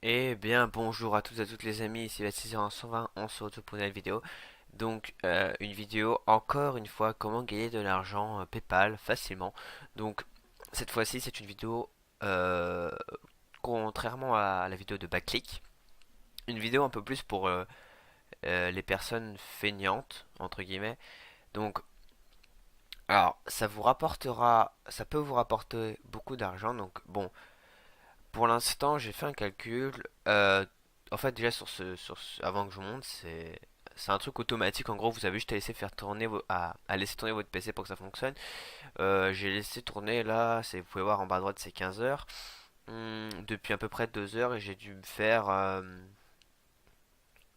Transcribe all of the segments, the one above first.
Eh bien, bonjour à tous et à toutes les amis, ici Baptiste en 120, on se retrouve pour une nouvelle vidéo. Donc, une vidéo, encore une fois, comment gagner de l'argent PayPal facilement. Donc, cette fois-ci, c'est une vidéo, euh, contrairement à la vidéo de Backclick, une vidéo un peu plus pour les personnes feignantes, entre guillemets. Donc, alors, ça peut vous rapporter beaucoup d'argent. Donc, bon, pour l'instant, j'ai fait un calcul. En fait, déjà avant que je monte, c'est un truc automatique. En gros, vous avez juste à laisser faire tourner à laisser tourner votre PC pour que ça fonctionne. J'ai laissé tourner là, vous pouvez voir en bas à droite, c'est 15 heures. Depuis à peu près 2 heures et j'ai dû me faire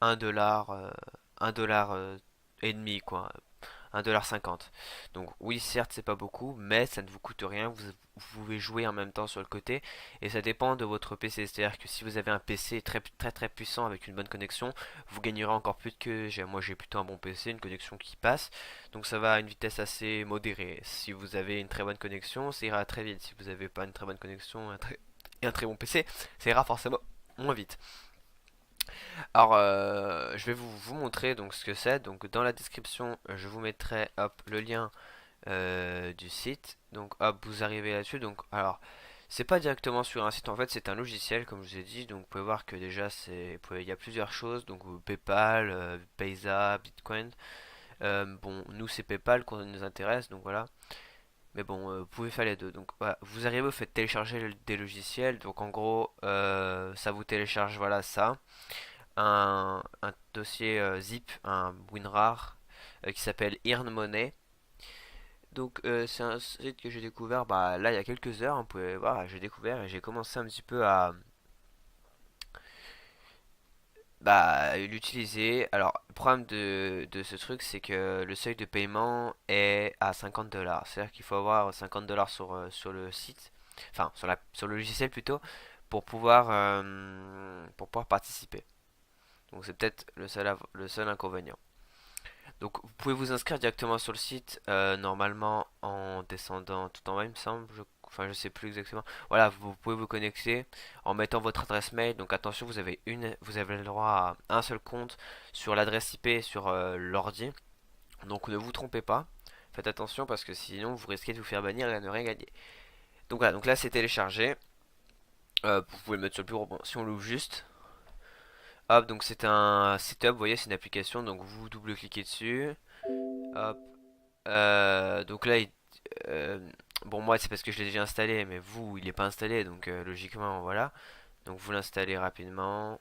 1 dollar, 1 dollar et demi quoi. 1,50 $. Donc oui, certes, c'est pas beaucoup, mais ça ne vous coûte rien. Vous pouvez jouer en même temps sur le côté et ça dépend de votre PC. C'est-à-dire que si vous avez un PC très très très puissant avec une bonne connexion, vous gagnerez encore plus que moi j'ai plutôt un bon PC, une connexion qui passe. Donc ça va à une vitesse assez modérée. Si vous avez une très bonne connexion, ça ira très vite. Si vous n'avez pas une très bonne connexion et un très bon PC, ça ira forcément moins vite. Alors, je vais vous montrer donc ce que c'est. Donc, dans la description, je vous mettrai hop le lien du site. Donc, hop, vous arrivez là-dessus. Donc, alors, c'est pas directement sur un site. En fait, c'est un logiciel, comme je vous ai dit. Donc, vous pouvez voir que déjà, il y a plusieurs choses. Donc, PayPal, Payza, Bitcoin. Bon, nous, c'est PayPal qu'on nous intéresse. Donc, voilà. Mais bon, vous pouvez faire les deux. Donc, voilà, vous arrivez, vous faites télécharger des logiciels. Donc, en gros, ça vous télécharge, voilà, ça un dossier zip, un WinRAR qui s'appelle EarnMoney. Donc c'est un site que j'ai découvert bah, là il y a quelques heures, vous pouvez voir, j'ai découvert et j'ai commencé un petit peu à l'utiliser. Alors le problème de ce truc c'est que le seuil de paiement est à 50 dollars. C'est-à-dire qu'il faut avoir 50 dollars sur le site, enfin sur le logiciel plutôt, pour pouvoir participer. Donc c'est peut-être le seul inconvénient. Donc vous pouvez vous inscrire directement sur le site, normalement en descendant tout en bas il me semble, enfin je sais plus exactement. Voilà, vous pouvez vous connecter en mettant votre adresse mail. Donc attention, vous avez le droit à un seul compte sur l'adresse IP sur l'ordi. Donc ne vous trompez pas, faites attention parce que sinon vous risquez de vous faire bannir et à ne rien gagner. Donc voilà, donc là c'est téléchargé. Vous pouvez le mettre sur le bureau, bon, si on l'ouvre juste. Hop, donc c'est un setup, vous voyez, c'est une application, donc vous double-cliquez dessus. Hop, donc là, euh, bon moi c'est parce que je l'ai déjà installé, mais vous il n'est pas installé, donc logiquement voilà. Donc vous l'installez rapidement.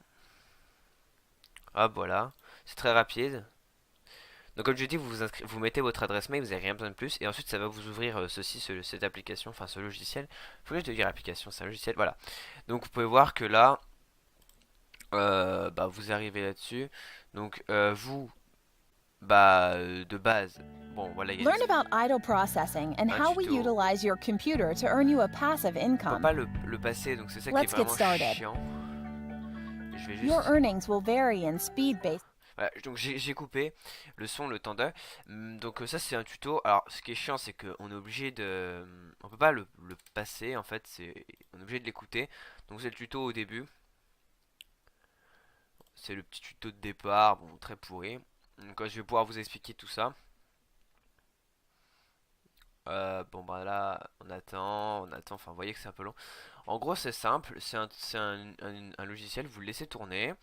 Hop voilà, c'est très rapide. Donc comme je dis, vous mettez votre adresse mail, vous n'avez rien besoin de plus, et ensuite ça va vous ouvrir cette application, enfin ce logiciel. Faut que je dire application, c'est un logiciel, voilà. Donc vous pouvez voir que là, vous arrivez là-dessus. Donc de base, bon voilà il y a Learn des, about idle processing and un how we tuto. utilize your computer to earn you a passive On peut income. pas le passer, donc c'est ça qui est Let's get vraiment started. chiant. Je vais Your juste. earnings will vary in speed based. Voilà, donc j'ai coupé le son le temps de. Donc ça c'est un tuto. Alors ce qui est chiant c'est qu'on est obligé de. On peut pas le passer en fait, on est obligé de l'écouter. Donc c'est le tuto au début. C'est le petit tuto de départ, bon très pourri. Donc je vais pouvoir vous expliquer tout ça. Bon bah là on attend, enfin vous voyez que c'est un peu long. En gros c'est simple, un logiciel, vous le laissez tourner.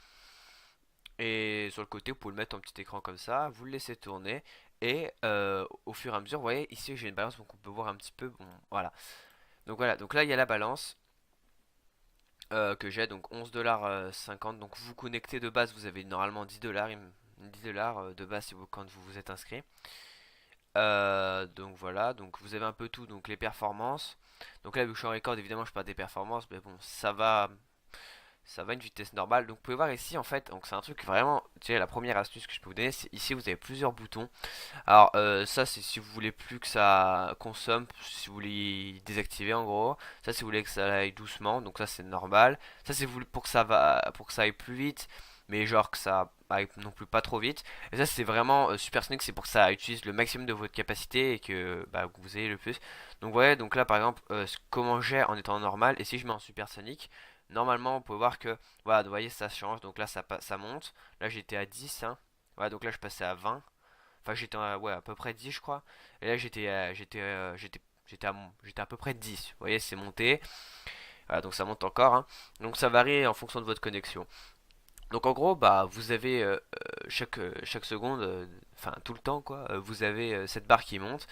Et sur le côté, vous pouvez le mettre en petit écran comme ça, vous le laissez tourner. Et au fur et à mesure, vous voyez, ici j'ai une balance, donc on peut voir un petit peu. Bon, voilà. Donc voilà, donc là il y a la balance que j'ai, donc 11,50 $. Donc vous vous connectez de base, vous avez normalement 10 dollars, 10 dollars de base si quand vous vous êtes inscrit. Donc voilà, donc vous avez un peu tout, donc les performances. Donc là, vu que je suis en record, évidemment, je parle des performances, mais bon, ça va à une vitesse normale. Donc vous pouvez voir ici en fait, donc c'est un truc vraiment, tu sais, la première astuce que je peux vous donner, c'est ici vous avez plusieurs boutons. Alors ça c'est si vous voulez plus que ça consomme, si vous voulez désactiver en gros. Ça si vous voulez que ça aille doucement, donc ça c'est normal. Ça c'est pour que ça aille plus vite, mais genre que ça aille non plus pas trop vite. Et ça c'est vraiment supersonic, c'est pour que ça utilise le maximum de votre capacité et que vous ayez le plus. Donc vous voyez, donc là par exemple comment j'ai en étant normal, et si je mets en supersonique, normalement, on peut voir que, voilà, vous voyez, ça change. Donc là, ça monte. Là, j'étais à 10, hein. Voilà, donc là, je passais à 20. Enfin, j'étais ouais, à peu près 10, je crois. Et là, j'étais à peu près 10. Vous voyez, c'est monté. Voilà, donc ça monte encore, hein. Donc ça varie en fonction de votre connexion. Donc en gros, bah, vous avez chaque seconde, enfin tout le temps, quoi, vous avez cette barre qui monte,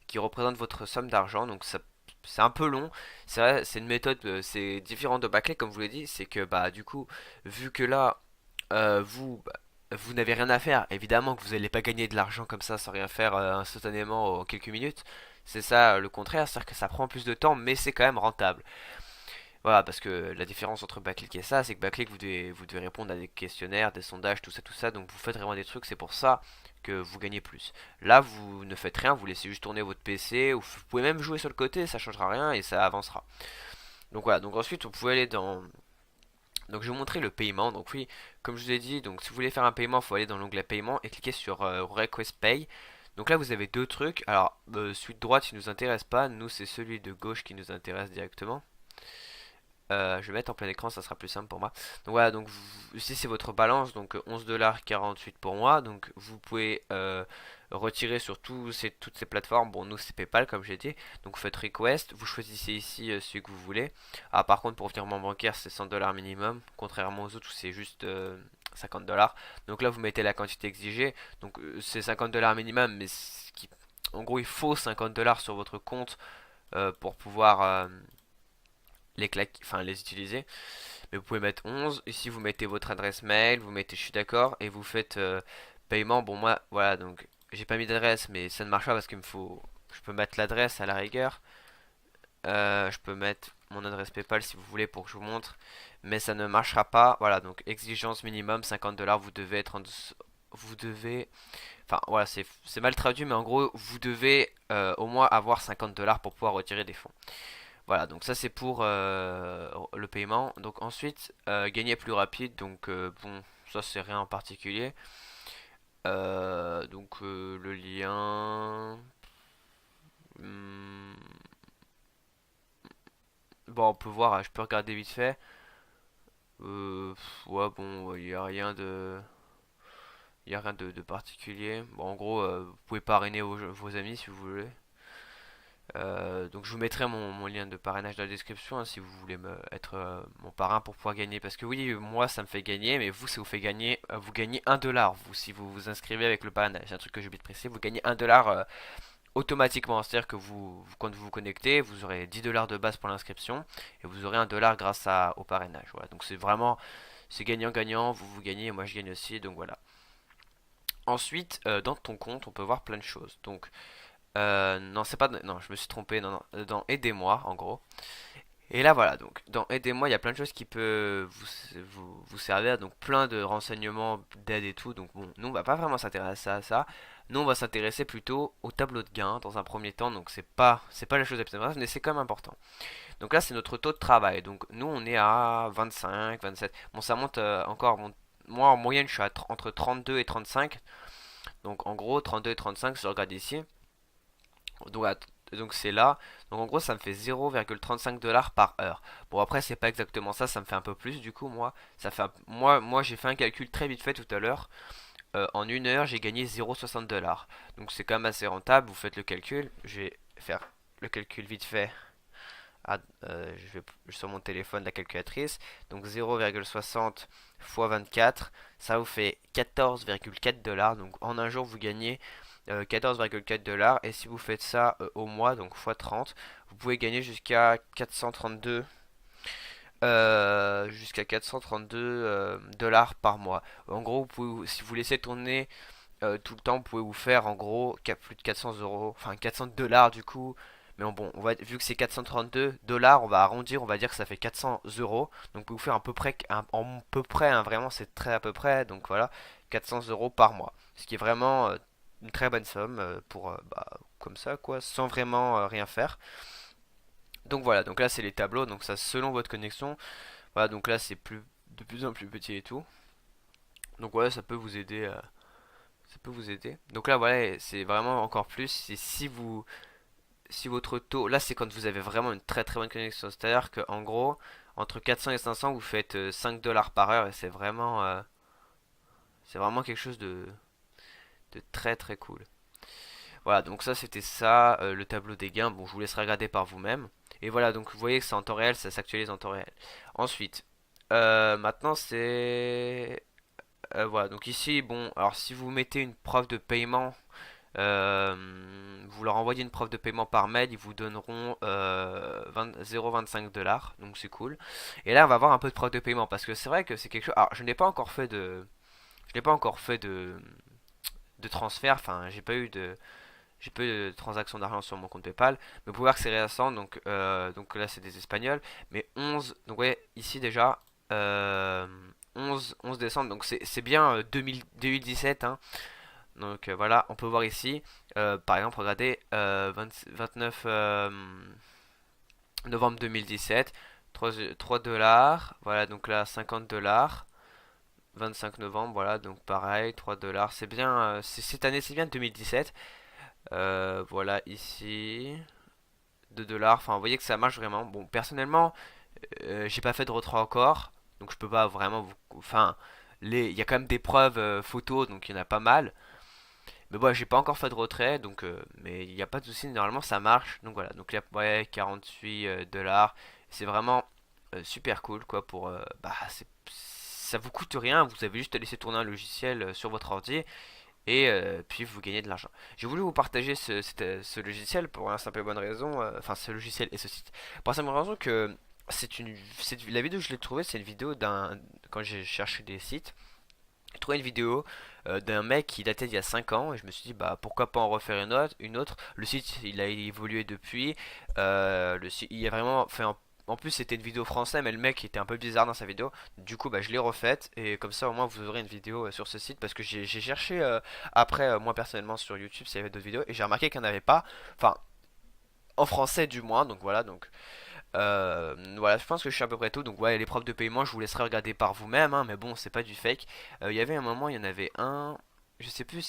qui représente votre somme d'argent. Donc ça, c'est un peu long. C'est vrai, c'est une méthode, c'est différent de Backlay, comme je vous l'ai dit. C'est que bah du coup, vu que là, vous n'avez rien à faire, évidemment que vous n'allez pas gagner de l'argent comme ça sans rien faire instantanément en quelques minutes. C'est ça le contraire, c'est-à-dire que ça prend plus de temps, mais c'est quand même rentable. Voilà, parce que la différence entre Backlick et ça, c'est que Backlick, vous devez répondre à des questionnaires, des sondages, tout ça, donc vous faites vraiment des trucs, c'est pour ça que vous gagnez plus. Là, vous ne faites rien, vous laissez juste tourner votre PC, ou vous pouvez même jouer sur le côté, ça changera rien et ça avancera. Donc voilà, donc ensuite, vous pouvez aller dans... Donc je vais vous montrer le paiement, donc oui, comme je vous ai dit, donc si vous voulez faire un paiement, il faut aller dans l'onglet paiement et cliquer sur Request Pay. Donc là, vous avez deux trucs, alors celui de droite, il nous intéresse pas, nous c'est celui de gauche qui nous intéresse directement. Je vais mettre en plein écran, ça sera plus simple pour moi. Donc voilà, donc ici c'est votre balance, donc 11,48$ pour moi. Donc vous pouvez retirer sur toutes ces plateformes. Bon, nous c'est PayPal comme j'ai dit. Donc vous faites request, vous choisissez ici celui que vous voulez. Ah, par contre pour virement bancaire c'est 100$ minimum, contrairement aux autres où c'est juste 50$. Donc là vous mettez la quantité exigée. Donc c'est 50$ minimum, mais en gros il faut 50$ sur votre compte pour pouvoir enfin les utiliser. Mais vous pouvez mettre 11. Ici, vous mettez votre adresse mail, vous mettez je suis d'accord et vous faites paiement. Bon, moi, voilà, donc j'ai pas mis d'adresse, mais ça ne marche pas parce qu'il me faut. Je peux mettre l'adresse à la rigueur. Je peux mettre mon adresse PayPal si vous voulez pour que je vous montre, mais ça ne marchera pas. Voilà, donc exigence minimum 50$. Vous devez être en dessous. Vous devez. Enfin, voilà, c'est mal traduit, mais en gros, vous devez au moins avoir 50$ pour pouvoir retirer des fonds. Voilà, donc ça c'est pour le paiement. Donc ensuite, gagner plus rapide. Donc bon, ça c'est rien en particulier. Donc le lien. hmm, Bon, on peut voir, je peux regarder vite fait. Ouais, bon, il y a rien de particulier. Bon, en gros, vous pouvez parrainer vos amis si vous voulez. Donc je vous mettrai mon lien de parrainage dans la description hein, si vous voulez être mon parrain pour pouvoir gagner. Parce que oui, moi ça me fait gagner, mais vous ça vous fait gagner, vous gagnez 1$. Vous, si vous vous inscrivez avec le parrainage, c'est un truc que j'ai oublié de préciser, vous gagnez 1$ automatiquement. C'est-à-dire que quand vous vous connectez, vous aurez 10$ de base pour l'inscription et vous aurez 1$ grâce au parrainage. Voilà. Donc c'est vraiment, c'est gagnant-gagnant, vous gagnez et moi je gagne aussi, donc voilà. Ensuite, dans ton compte, on peut voir plein de choses. Donc, non, c'est pas. Non, je me suis trompé. Non, non. Dans Aidez-moi, en gros. Et là, voilà. Donc, dans Aidez-moi, il y a plein de choses qui peuvent vous servir. Donc, plein de renseignements, d'aide et tout. Donc, bon, nous, on va pas vraiment s'intéresser à ça. Nous, on va s'intéresser plutôt au tableau de gain dans un premier temps. Donc, c'est pas la chose la plus importante, mais c'est quand même important. Donc là, c'est notre taux de travail. Donc, nous, on est à 25, 27. Bon, ça monte encore. Bon, moi, en moyenne, je suis entre 32 et 35. Donc, en gros, 32 et 35, si je regarde ici. Donc, donc c'est là. Donc en gros ça me fait 0,35$ par heure. Bon après c'est pas exactement ça, ça me fait un peu plus du coup moi. Moi j'ai fait un calcul très vite fait tout à l'heure. En une heure j'ai gagné 0,60$. Donc c'est quand même assez rentable, vous faites le calcul. Je vais faire le calcul vite fait. Je vais sur mon téléphone la calculatrice. Donc 0,60 fois 24, ça vous fait 14,4$. Donc en un jour vous gagnez 14,4$. Et si vous faites ça au mois, donc x 30, vous pouvez gagner jusqu'à 432 dollars par mois. En gros, si vous laissez tourner tout le temps, vous pouvez vous faire en gros plus de 400€, enfin 400$ du coup. Mais bon, vu que c'est 432$, on va arrondir, on va dire que ça fait 400€. Donc vous pouvez vous faire à peu près, en peu près, hein, vraiment c'est très à peu près. Donc voilà, 400€ par mois. Ce qui est vraiment une très bonne somme pour bah, comme ça quoi, sans vraiment rien faire. Donc voilà, donc là c'est les tableaux, donc ça selon votre connexion. Voilà, donc là c'est de plus en plus petit et tout. Donc voilà, ça peut vous aider. Ça peut vous aider. Donc là voilà, c'est vraiment encore plus. C'est si votre taux, là c'est quand vous avez vraiment une très très bonne connexion. C'est-à-dire qu'en gros, entre 400 et 500, vous faites 5 dollars par heure et c'est vraiment quelque chose de très très cool. Voilà, donc ça c'était ça, le tableau des gains. Bon, je vous laisserai regarder par vous-même. Et voilà, donc vous voyez que c'est en temps réel, ça s'actualise en temps réel. Ensuite, maintenant c'est... voilà, donc ici, bon, alors si vous mettez une preuve de paiement, vous leur envoyez une preuve de paiement par mail, ils vous donneront 0,25 dollars, donc c'est cool. Et là, on va avoir un peu de preuve de paiement, parce que c'est vrai que c'est quelque chose... Alors, je n'ai pas encore fait de transfert, enfin, j'ai pas eu de transaction d'argent sur mon compte PayPal, mais vous pouvez voir que c'est récent, donc là c'est des Espagnols, mais 11, donc ouais, ici déjà, 11 décembre, donc c'est bien 2017, hein, donc voilà, on peut voir ici, par exemple, regardez, 29 novembre 2017, 3 dollars, voilà, donc là 50 dollars, 25 novembre, voilà, donc pareil, 3 dollars, c'est bien, cette année c'est bien 2017. Voilà ici 2 dollars. Enfin, vous voyez que ça marche vraiment. Bon, personnellement, j'ai pas fait de retrait encore, donc je peux pas vraiment Enfin, il y a quand même des preuves photos, donc il y en a pas mal. Mais bon, j'ai pas encore fait de retrait, donc mais il n'y a pas de souci. Normalement, ça marche. Donc voilà. Donc là, ouais, 48 dollars. C'est vraiment super cool, quoi. Ça vous coûte rien. Vous avez juste à laisser tourner un logiciel sur votre ordi et puis vous gagnez de l'argent. J'ai voulu vous partager ce logiciel pour la simple et bonne raison, enfin ce logiciel et ce site, pour la simple raison que la vidéo que je l'ai trouvée, c'est une vidéo quand j'ai cherché des sites, j'ai trouvé une vidéo d'un mec qui datait d'il y a 5 ans et je me suis dit bah pourquoi pas en refaire une autre. Le site il a évolué depuis, le site il a vraiment fait en plus c'était une vidéo française mais le mec était un peu bizarre dans sa vidéo. Du coup bah je l'ai refaite et comme ça au moins vous aurez une vidéo sur ce site parce que j'ai cherché après moi personnellement sur YouTube s'il y avait d'autres vidéos et j'ai remarqué qu'il n'y en avait pas. Enfin en français du moins donc voilà donc voilà, je pense que je suis à peu près tout. Donc, ouais, les preuves de paiement, je vous laisserai regarder par vous-même, hein, mais bon, c'est pas du fake. Il y avait un moment, il y en avait un, je sais plus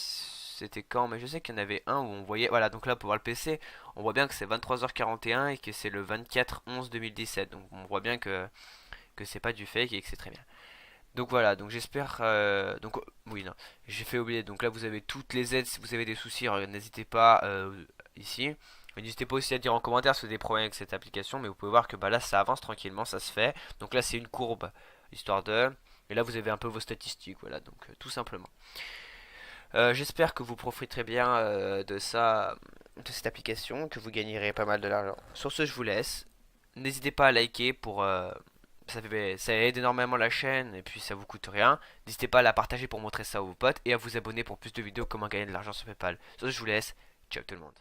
c'était quand, mais je sais qu'il y en avait un où on voyait, voilà, donc là, pour voir le PC, on voit bien que c'est 23h41 et que c'est le 24/11/2017. Donc, on voit bien que c'est pas du fake et que c'est très bien. Donc voilà, donc j'espère. Donc oui, non, j'ai fait oublier. Donc là, vous avez toutes les aides. Si vous avez des soucis, n'hésitez pas ici. N'hésitez pas aussi à dire en commentaire si vous avez des problèmes avec cette application. Mais vous pouvez voir que bah, là, ça avance tranquillement, ça se fait. Donc là, c'est une courbe, histoire de. Et là, vous avez un peu vos statistiques. Voilà, donc tout simplement. J'espère que vous profiterez bien de ça, de cette application, que vous gagnerez pas mal de l'argent. Sur ce, je vous laisse. N'hésitez pas à liker ça aide énormément la chaîne et puis ça vous coûte rien. N'hésitez pas à la partager pour montrer ça à vos potes et à vous abonner pour plus de vidéos comment gagner de l'argent sur PayPal. Sur ce, je vous laisse. Ciao tout le monde.